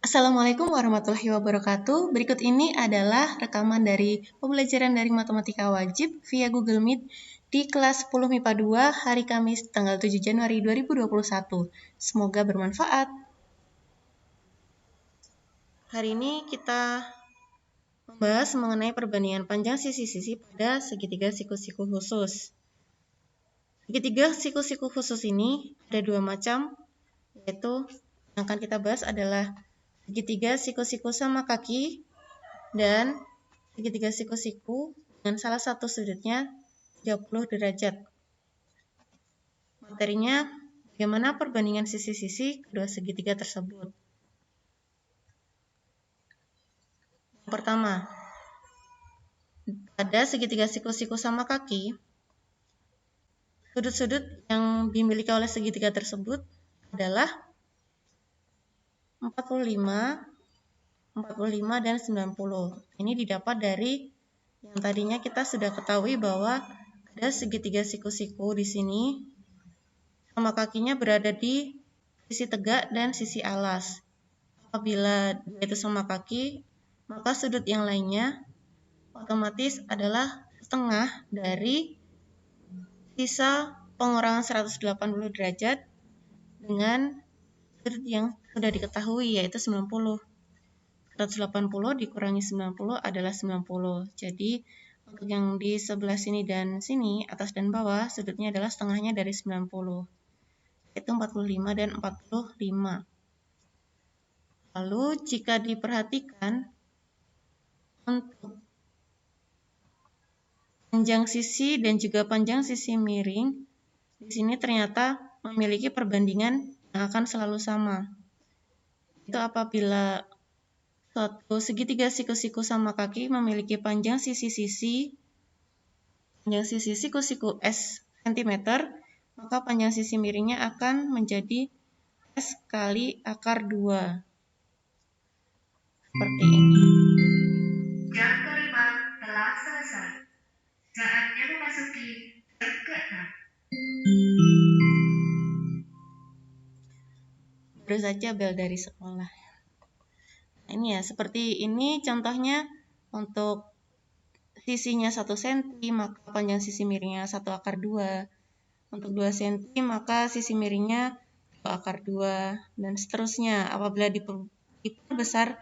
Assalamualaikum warahmatullahi wabarakatuh. Berikut ini adalah rekaman dari pembelajaran dari matematika wajib via Google Meet di kelas 10 MIPA 2 hari Kamis tanggal 7 Januari 2021. Semoga bermanfaat. Hari ini kita membahas mengenai perbandingan panjang sisi-sisi pada segitiga siku-siku khusus. Segitiga siku-siku khusus ini ada dua macam, yaitu yang akan kita bahas adalah segitiga siku-siku sama kaki dan segitiga siku-siku dengan salah satu sudutnya 30 derajat. Materinya, bagaimana perbandingan sisi-sisi kedua segitiga tersebut. Yang pertama, pada segitiga siku-siku sama kaki, sudut-sudut yang dimiliki oleh segitiga tersebut adalah 45, 45, dan 90. Ini didapat dari yang tadinya kita sudah ketahui bahwa ada segitiga siku-siku di sini, sama kakinya berada di sisi tegak dan sisi alas. Apabila dua itu sama kaki, maka sudut yang lainnya otomatis adalah setengah dari sisa pengurangan 180 derajat dengan sudut yang sudah diketahui, yaitu 90. 180 dikurangi 90 adalah 90. Jadi, untuk yang di sebelah sini dan sini, atas dan bawah, sudutnya adalah setengahnya dari 90, yaitu 45 dan 45. Lalu, jika diperhatikan, untuk panjang sisi dan juga panjang sisi miring, di sini ternyata memiliki perbandingan yang akan selalu sama. Itu apabila suatu segitiga siku-siku sama kaki memiliki panjang sisi-sisi siku-siku S cm, maka panjang sisi miringnya akan menjadi S kali akar 2. Seperti ini. Jam kelima telah selesai. Saatnya memasuki jam ke-6. Baru saja bel dari sekolah. Ini ya, seperti ini contohnya. Untuk sisinya 1 cm, maka panjang sisi miringnya 1 akar 2. Untuk 2 cm, maka sisi miringnya 2 akar 2, dan seterusnya. Apabila diperbesar,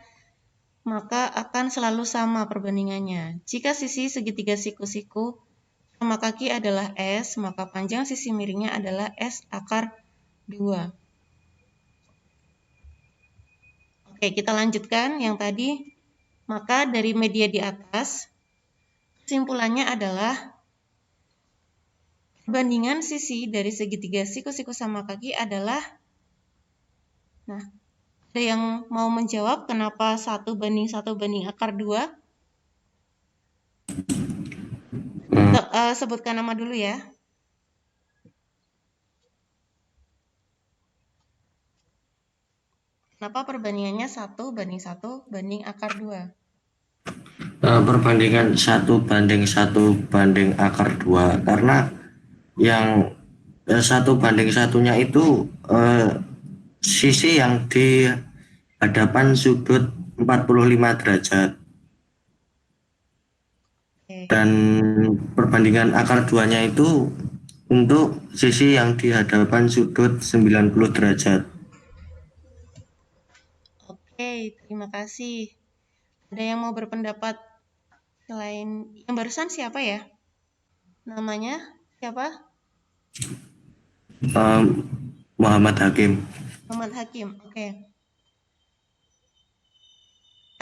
maka akan selalu sama perbandingannya. Jika sisi segitiga siku-siku sama kaki adalah S, maka panjang sisi miringnya adalah S akar 2. Oke, kita lanjutkan yang tadi. Maka dari media di atas, kesimpulannya adalah perbandingan sisi dari segitiga siku-siku sama kaki adalah, nah, ada yang mau menjawab kenapa 1 banding 1 banding akar 2? Sebutkan nama dulu ya. Kenapa perbandingannya 1 banding 1 banding akar 2? Perbandingan 1 banding 1 banding akar 2 karena yang 1 banding 1-nya itu sisi yang di hadapan sudut 45 derajat. Dan perbandingan akar 2-nya itu untuk sisi yang di hadapan sudut 90 derajat. Oke, terima kasih. Ada yang mau berpendapat selain yang barusan siapa ya? Namanya siapa? Muhammad Hakim. Muhammad Hakim, oke.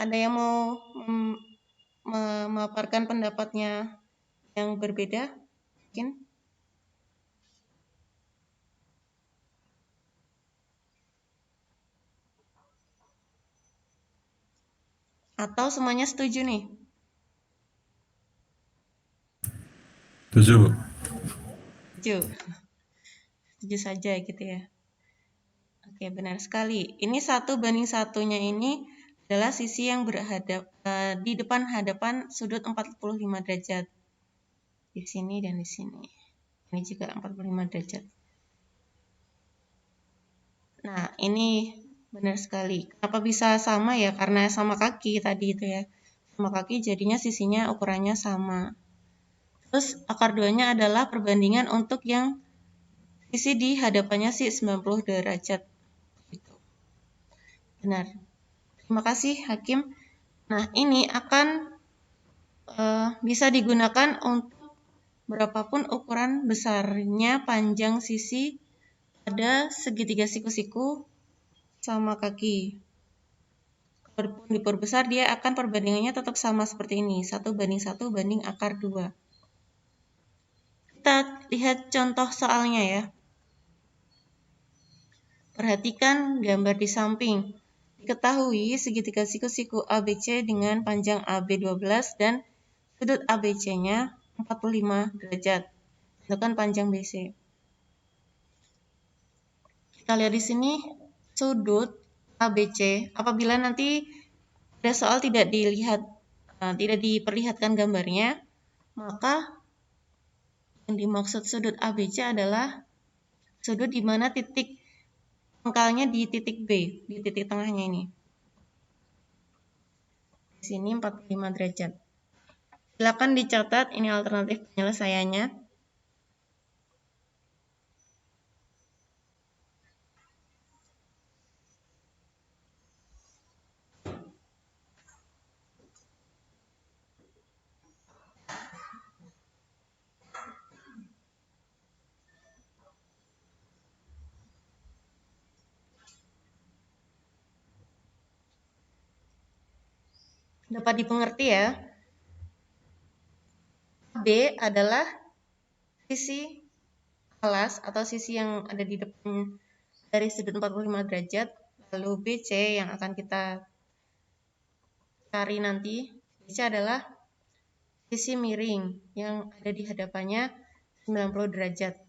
Ada yang mau memaparkan pendapatnya yang berbeda? Mungkin? Atau semuanya setuju nih? Setuju. Setuju saja gitu ya. Oke, benar sekali. Ini 1 banding 1-nya ini adalah sisi yang di depan hadapan sudut 45 derajat. Di sini dan di sini. Ini juga 45 derajat. Nah, ini Benar sekali. Kenapa bisa sama ya? Karena sama kaki tadi itu ya. Sama kaki jadinya sisinya ukurannya sama. Terus akar 2-nya adalah perbandingan untuk yang sisi di hadapannya sih 90 derajat. Gitu. Benar. Terima kasih Hakim. Nah, ini akan bisa digunakan untuk berapapun ukuran besarnya panjang sisi pada segitiga siku-siku sama kaki. Walaupun diperbesar, dia akan perbandingannya tetap sama seperti ini, 1:1 banding akar 2. Kita lihat contoh soalnya ya. Perhatikan gambar di samping. Diketahui segitiga siku-siku ABC dengan panjang AB 12 dan sudut ABC-nya 45 derajat. Tentukan panjang BC. Kita lihat di sini sudut ABC. Apabila nanti ada soal tidak diperlihatkan gambarnya, maka yang dimaksud sudut ABC adalah sudut di mana titik pangkalnya di titik B, di titik tengahnya ini. Di sini 45 derajat. Silakan dicatat, ini alternatif penyelesaiannya. Dapat dipengerti ya. B adalah sisi alas atau sisi yang ada di depan dari sudut 45 derajat. Lalu BC yang akan kita cari nanti, BC adalah sisi miring yang ada di hadapannya 90 derajat.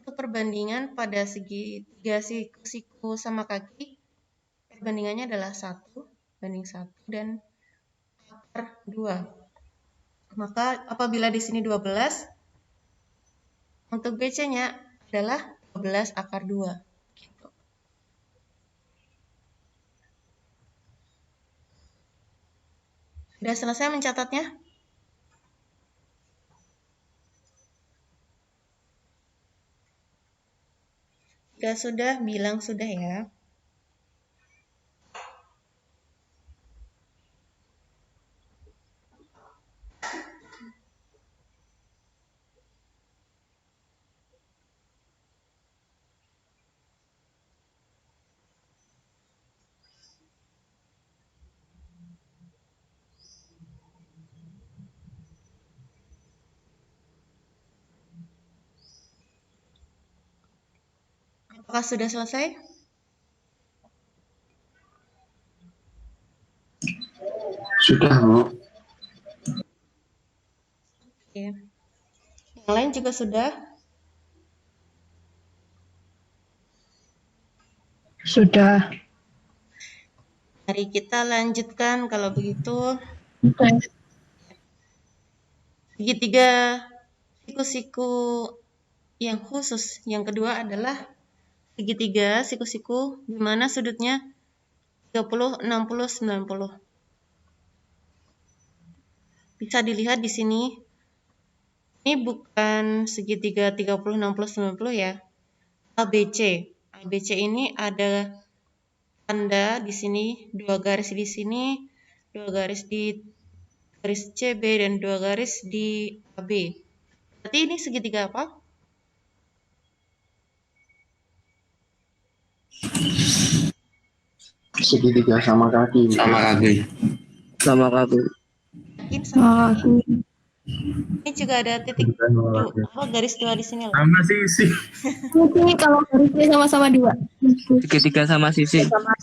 Untuk perbandingan pada segitiga siku-siku sama kaki, perbandingannya adalah 1:1 dan akar 2. Maka apabila di sini 12, untuk BC-nya adalah 12 akar 2. Gitu. Sudah selesai mencatatnya? Jika sudah, bilang sudah ya. Apakah sudah selesai? Sudah, Bu. Oke. Yang lain juga sudah? Sudah. Mari kita lanjutkan kalau begitu. Segitiga siku-siku yang khusus. Yang kedua adalah segitiga siku-siku di mana sudutnya 30, 60, 90. Bisa dilihat di sini. Ini bukan segitiga 30, 60, 90 ya. ABC. ABC ini ada tanda di sini, 2 garis di sini, 2 garis di garis CB dan 2 garis di AB. Berarti ini segitiga apa? Segitiga sama kaki. Sama kaki. Sama kaki. Yakin sama kaki? Ini juga ada titik garis 2 di sini loh. Sama sisi. Ini kalau garisnya sama-sama 2. Segitiga sama sisi. Sama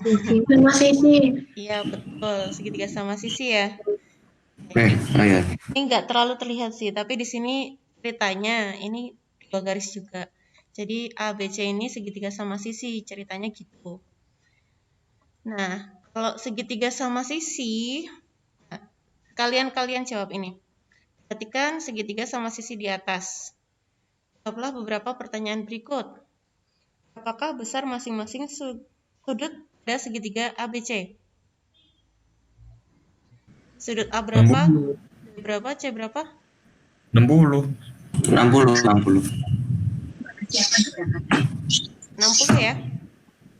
sisi. Iya betul, segitiga sama sisi ya. Ya. Ini nggak terlalu terlihat sih, tapi di sini ceritanya ini 2 garis juga. Jadi ABC ini segitiga sama sisi, ceritanya gitu. Nah, kalau segitiga sama sisi, kalian jawab ini. Perhatikan segitiga sama sisi di atas. Jawablah beberapa pertanyaan berikut. Apakah besar masing-masing sudut pada segitiga ABC. Sudut A berapa? B berapa? C berapa? 60. 60. 60 ya?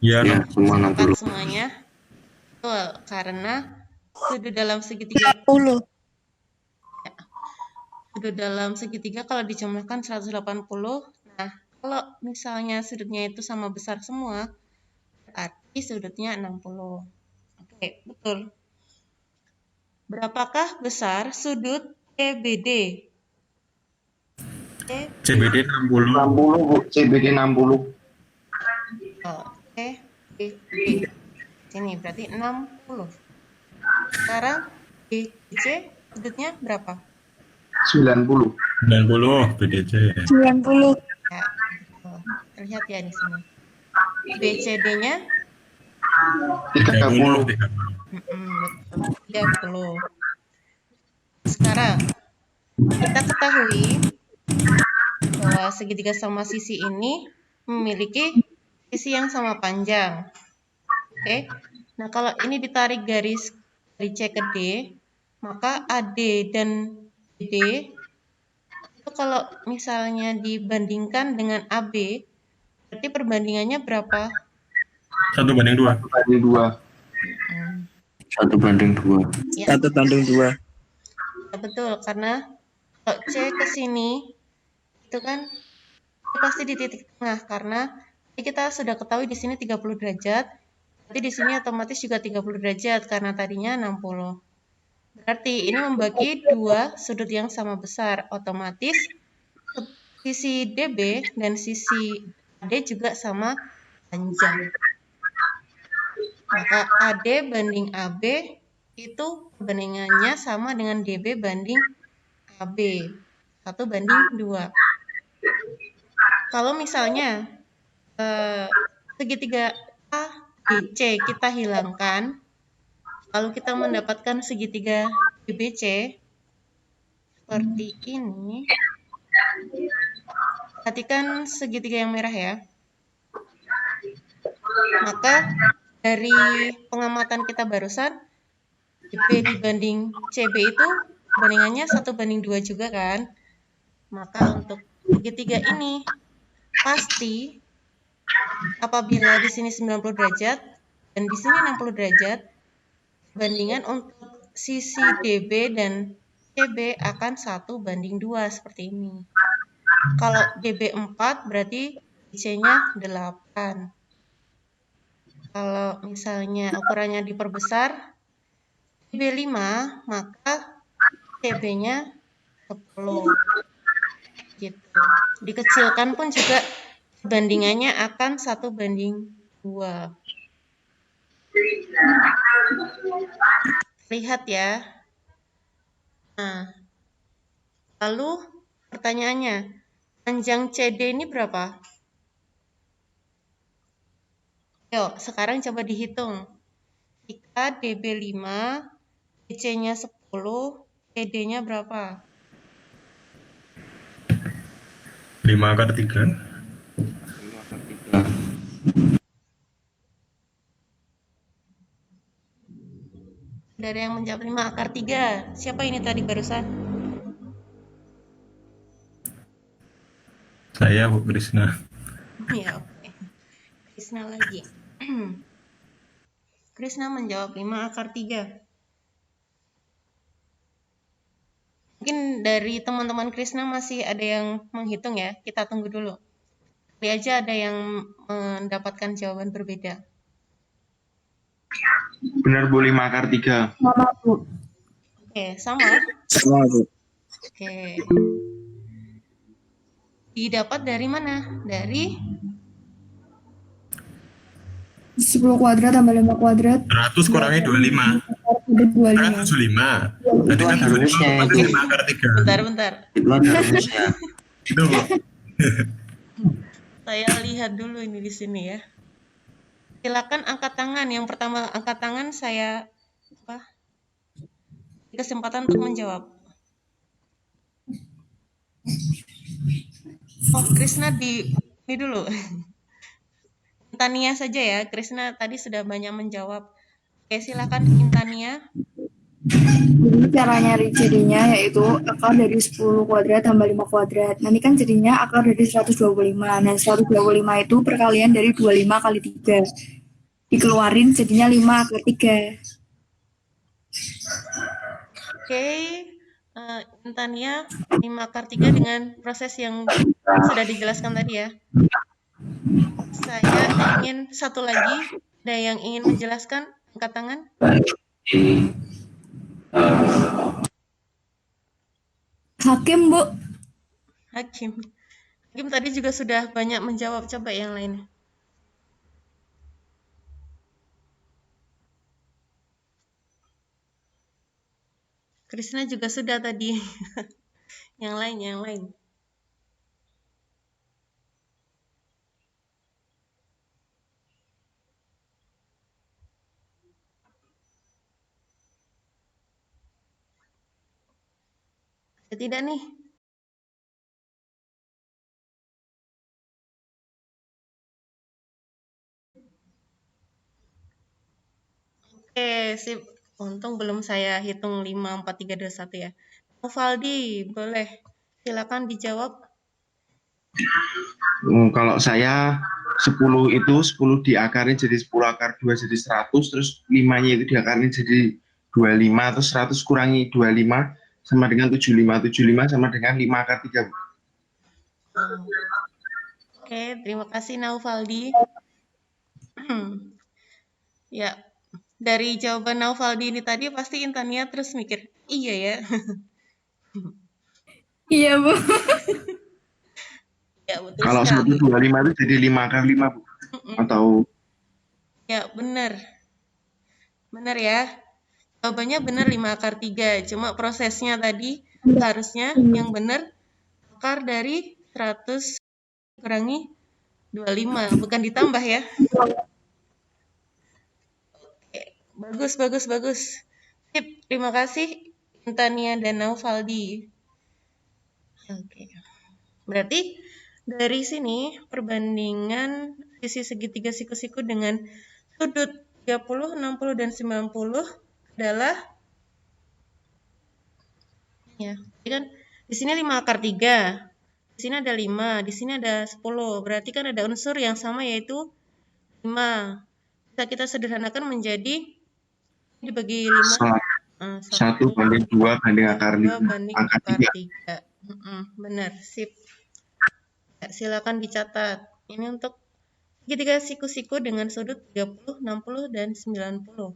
Ya, Ya, semua Sepakat 60. semuanya. Betul, karena sudut dalam segitiga 10. sudut dalam segitiga kalau dijumlahkan 180. Nah, kalau misalnya sudutnya itu sama besar semua, berarti sudutnya 60. Oke, betul. Berapakah besar sudut CBD? CBD 60. 60, Bu. CBD 60. CBD. Sini berarti 60. Sekarang BC sudutnya berapa? 90. 90 BDC. 90. Ya, betul. Terlihat ya di sini. BCD-nya 30. 30. betul, 30. Sekarang kita ketahui bahwa segitiga sama sisi ini memiliki sisi yang sama panjang. Oke. Nah, kalau ini ditarik garis dari C ke D, maka AD dan BD itu kalau misalnya dibandingkan dengan AB, berarti perbandingannya berapa? 1/2. 2. 1/2. Ya, 1/2. ya betul, karena kalau C ke sini itu kan pasti di titik tengah, karena kita sudah ketahui di sini 30 derajat, berarti di sini otomatis juga 30 derajat karena tadinya 60. Berarti ini membagi dua sudut yang sama besar, otomatis sisi DB dan sisi AD juga sama panjang. Maka AD banding AB itu perbandingannya sama dengan DB banding AB. 1/2. Kalau misalnya segitiga ABC kita hilangkan, lalu kita mendapatkan segitiga BBC seperti ini. Perhatikan segitiga yang merah ya. Maka dari pengamatan kita barusan, DB dibanding CB itu bandingannya 1/2 juga kan. Maka untuk segitiga ini pasti apabila di sini 90 derajat dan di sini 60 derajat, bandingan untuk sisi DB dan CB akan 1/2 seperti ini. Kalau DB 4 berarti DC-nya 8. Kalau misalnya ukurannya diperbesar DB 5, maka CB-nya 10. Gitu. Dikecilkan pun juga bandingannya akan 1/2. Lihat ya. Nah, lalu pertanyaannya, panjang CD ini berapa? Yuk, sekarang coba dihitung. Jika DB 5, DC-nya 10, CD-nya berapa? 5/3. Ada yang menjawab 5/3. Siapa ini tadi barusan? Saya Bu Krisna. Ya, oke. Krisna lagi. Krisna menjawab 5/3. Mungkin dari teman-teman Krisna masih ada yang menghitung ya. Kita tunggu dulu. Kali aja ada yang mendapatkan jawaban berbeda. Benar, Bu. 5/3. Sama, Bu. Oke, sama. Sama, Bu. Oke. Didapat dari mana? Dari 10 kuadrat tambah 5 kuadrat. 100 kurangi 25. 25. Kan 75. Berarti kan Rumusnya itu. 5/3. bentar. Itu ada rumusnya. Itu Bu. Saya lihat dulu ini di sini ya. Silakan angkat tangan. Yang pertama angkat tangan saya kesempatan untuk menjawab. Oh, Krisna di ini dulu. Intania saja ya. Krisna tadi sudah banyak menjawab. Oke, silakan Intania. Jadi cara nyari CD-nya yaitu akar dari 10 kuadrat tambah 5 kuadrat. Nanti kan jadinya akar dari 125. Nah, 125 itu perkalian dari 25 kali 3. Dikeluarin jadinya 5 akar 3. Oke, Intania 5 akar 3 dengan proses yang sudah dijelaskan tadi ya. Saya ingin satu lagi. Ada yang ingin menjelaskan? Angkat tangan. Hakim, Bu. Hakim. Hakim tadi juga sudah banyak menjawab. Coba yang lain. Krisna juga sudah tadi. Yang lain. Ada tidak nih? Oke, sip. Untung belum saya hitung 5, 4, 3, 2, 1 ya. Novaldi, boleh. Silakan dijawab. Kalau saya 10 itu 10 diakarin jadi 10 akar 2 jadi 100, terus 5-nya itu diakarin jadi 25, terus 100 kurangi 25 sama dengan 75. 75 sama dengan 5 akar 3. Oke, terima kasih Naufaldi. Ya, dari jawaban Naufaldi ini tadi pasti Intania terus mikir, iya ya. Iya, Bu. Ya, betul Kalau sekali. 125 itu jadi 5 akar 5, Bu. Atau Ya, benar. Benar ya. Jawabannya benar 5 akar 3. Cuma prosesnya tadi harusnya yang benar akar dari 100 kurangi 25, bukan ditambah ya. Oke, bagus. Sip, terima kasih Intania dan Naufaldi. Oke. Berarti dari sini perbandingan sisi segitiga siku-siku dengan sudut 30, 60, dan 90 adalah ya, kan di sini 5 akar 3. Di sini ada 5, di sini ada 10. Berarti kan ada unsur yang sama yaitu 5. Bisa kita sederhanakan menjadi dibagi 5. 1 banding 2 banding akar 5. Banding akar 3. Benar, sip. Ya, silakan dicatat. Ini untuk segitiga siku-siku dengan sudut 30, 60, dan 90.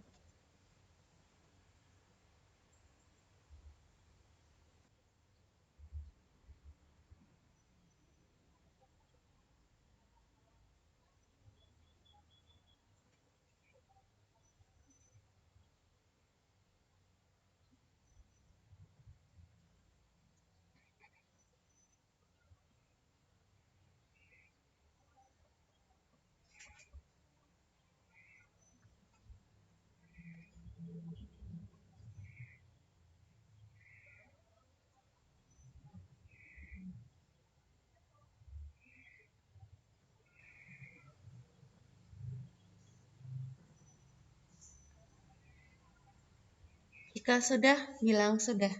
Jika sudah, bilang sudah.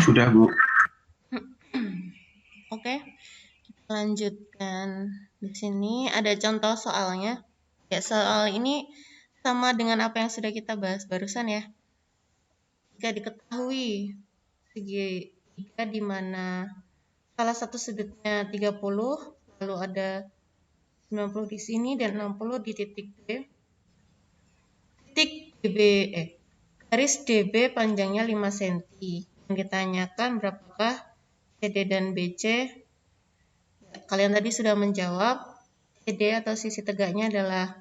Sudah, Bu. Oke, kita lanjutkan. Di sini ada contoh soalnya. Ya, soal ini sama dengan apa yang sudah kita bahas barusan ya. Jika diketahui segitiga di mana salah satu sudutnya 30, lalu ada 90 di sini dan 60 di titik B. Titik DB, garis DB panjangnya 5 cm. Yang ditanyakan berapakah CD dan BC. Kalian tadi sudah menjawab. CD atau sisi tegaknya adalah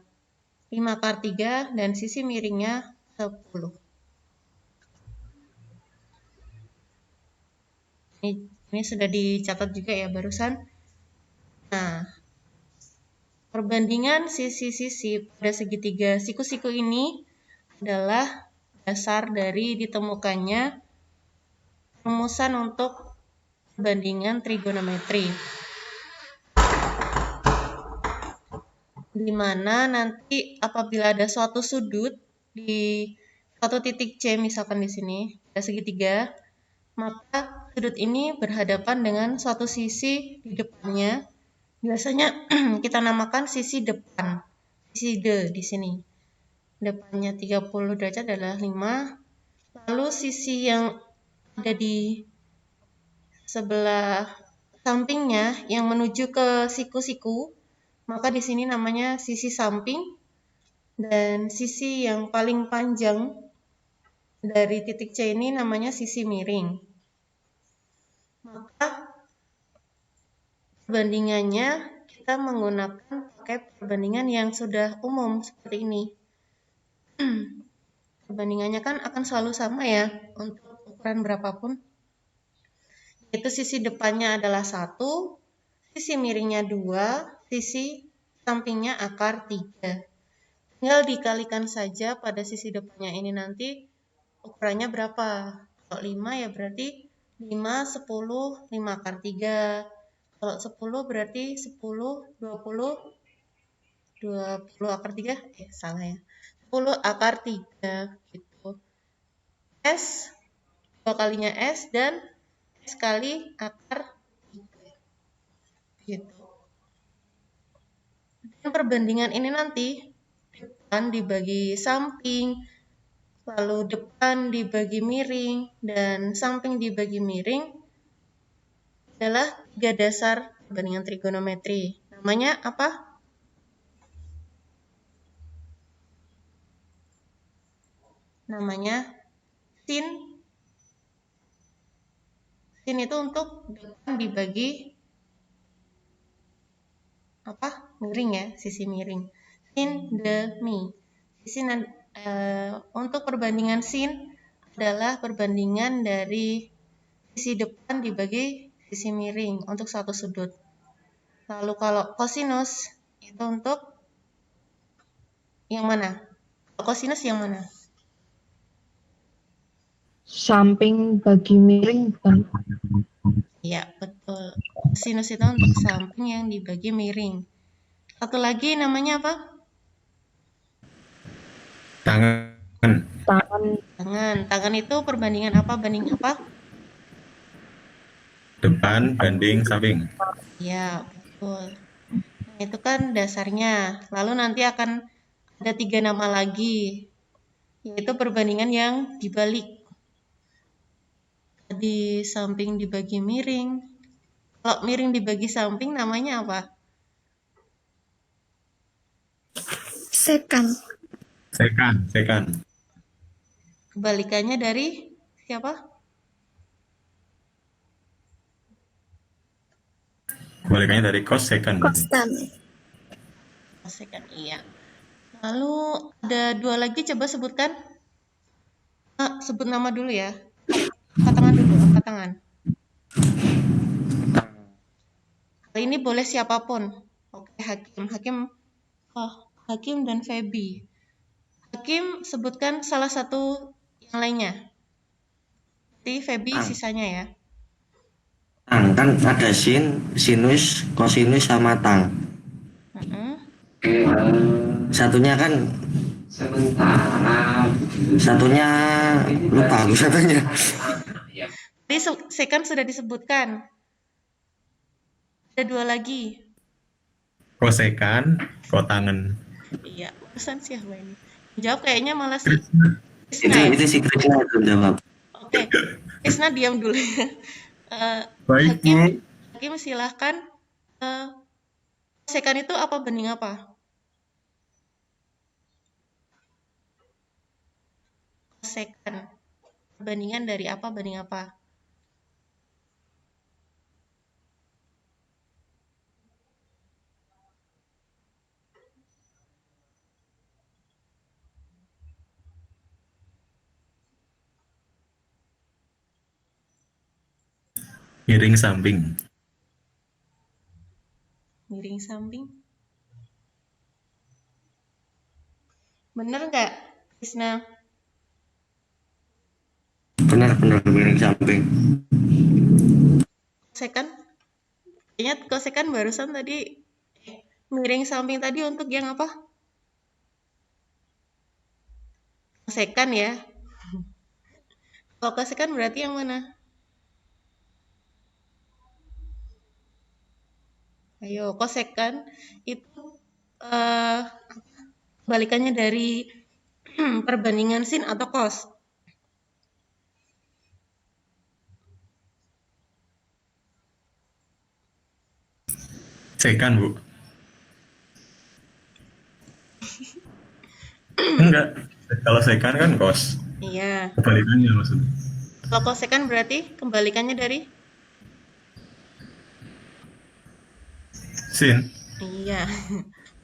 5 akar 3 dan sisi miringnya 10. Ini sudah dicatat juga ya barusan. Nah, perbandingan sisi-sisi pada segitiga siku-siku ini adalah dasar dari ditemukannya rumusan untuk perbandingan trigonometri. Di mana nanti apabila ada suatu sudut di satu titik C misalkan di sini ada segitiga, maka sudut ini berhadapan dengan suatu sisi di depannya. Biasanya kita namakan sisi depan, sisi D di sini. Depannya 30 derajat adalah 5. Lalu sisi yang ada di sebelah sampingnya yang menuju ke siku-siku, maka di sini namanya sisi samping, dan sisi yang paling panjang dari titik C ini namanya sisi miring. Maka perbandingannya kita menggunakan pakai perbandingan yang sudah umum seperti ini. Perbandingannya kan akan selalu sama ya untuk ukuran berapapun. Yaitu sisi depannya adalah 1, sisi miringnya 2, sisi sampingnya akar 3. Tinggal dikalikan saja pada sisi depannya ini nanti ukurannya berapa. Kalau 5 ya berarti 5, 10, 5 akar 3. Kalau 10 berarti 10, 20, 20 akar 3. Salah ya. 10 akar 3 gitu. S, 2 kalinya S, dan S kali akar 3. Gitu. Dan perbandingan ini nanti depan dibagi samping, lalu depan dibagi miring, dan samping dibagi miring adalah 3 dasar perbandingan trigonometri. Namanya apa? Namanya sin. Sin itu untuk depan dibagi apa? Miring ya, sisi miring. Sin demi. Untuk perbandingan sin adalah perbandingan dari sisi depan dibagi sisi miring untuk satu sudut. Lalu kalau kosinus itu untuk yang mana? Kosinus yang mana? Samping bagi miring bukan? Ya, betul. Kosinus itu untuk samping yang dibagi miring. Satu lagi namanya apa? Tangan. Tangan. Tangan itu perbandingan apa banding apa? Depan banding samping. Ya, betul. Nah, itu kan dasarnya. Lalu nanti akan ada 3 nama lagi, yaitu perbandingan yang dibalik. Di samping dibagi miring. Kalau miring dibagi samping namanya apa? Sekan. Sekan. Kebalikannya dari siapa? Kebalikannya dari cos sekan. Konstan. Sekan, iya. Lalu ada 2 lagi, coba sebutkan. Sebut nama dulu ya. Angkat tangan dulu, angkat tangan. Kali ini boleh siapapun. Oke, Hakim dan Feby. Hakim sebutkan salah satu yang lainnya. Nanti Feby sisanya ya. Tang kan ada sin, sinus, kosinus sama tang. Satunya kan satunya lupa aku satunya. Tadi sekan sudah disebutkan. Ada 2 lagi. Kosekan, kotangan. Iya, urusan siapa ini? Jawab kayaknya malah si Itu Krisna ya. itu si Krishna itu jawab. Oke, Krisna diam dulu ya. Baik, Bu. Hakim silahkan. Sekan itu apa banding apa? Sekan. Perbandingan dari apa banding apa? Miring samping. Miring samping. Bener nggak, Krisna? Benar-benar miring samping. Kosekan? Ingat kosekan barusan tadi miring samping tadi untuk yang apa? Kosekan ya. Kalau kosekan berarti yang mana? Ayo, kosekan itu balikannya dari perbandingan sin atau cos. Sekan, Bu. Enggak. Kalau sekan kan cos. Iya. Kebalikannya maksudnya. Kalau kosekan berarti kembalikannya dari? Sin. Iya.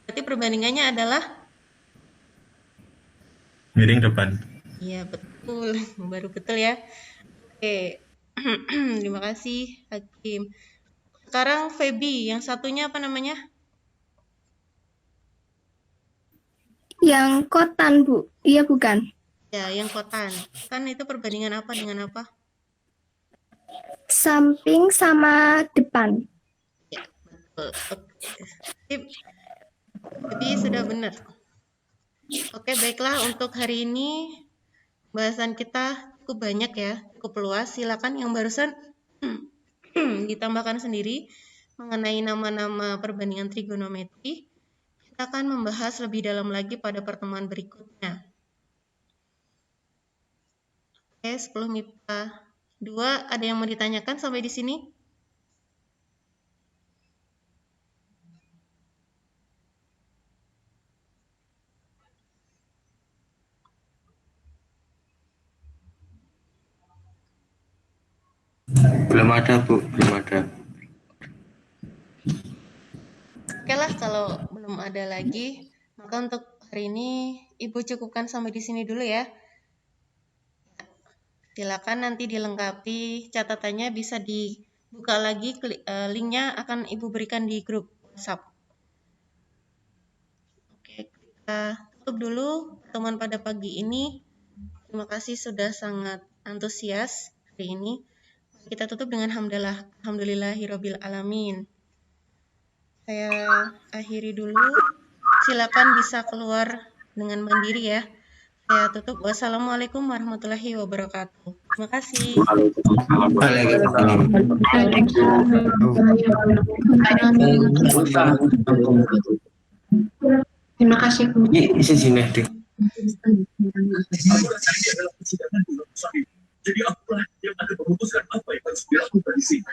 Berarti perbandingannya adalah? Miring depan. Iya, betul. Baru betul ya. Oke. Terima kasih, Hakim. Sekarang Feby, yang satunya apa namanya? Yang kotan, Bu. Iya, bukan. Ya, yang kotan. Kan itu perbandingan apa dengan apa? Samping sama depan. Oke. Sip. Jadi sudah benar. Oke, baiklah untuk hari ini bahasan kita cukup banyak ya, cukup luas. Silakan yang barusan ditambahkan sendiri mengenai nama-nama perbandingan trigonometri. Kita akan membahas lebih dalam lagi pada pertemuan berikutnya. Oke, 10 MIPA 2, ada yang mau ditanyakan sampai di sini? Belum ada, Bu, belum ada. Oke lah, kalau belum ada lagi, maka untuk hari ini Ibu cukupkan sampai di sini dulu ya. Silakan nanti dilengkapi catatannya, bisa dibuka lagi, linknya akan Ibu berikan di grup WhatsApp. Oke, kita tutup dulu pertemuan pada pagi ini. Terima kasih sudah sangat antusias hari ini. Kita tutup dengan hamdalah, alhamdulillahirabbil alamin. Saya akhiri dulu. Silakan bisa keluar dengan mandiri ya. Saya tutup. Wassalamualaikum warahmatullahi wabarakatuh. Terima kasih. Waalaikumsalam. Terima kasih, Bu. Isi sini, Dik. Jadi akulah yang akan memutuskan apa yang harus dilakukan di sini.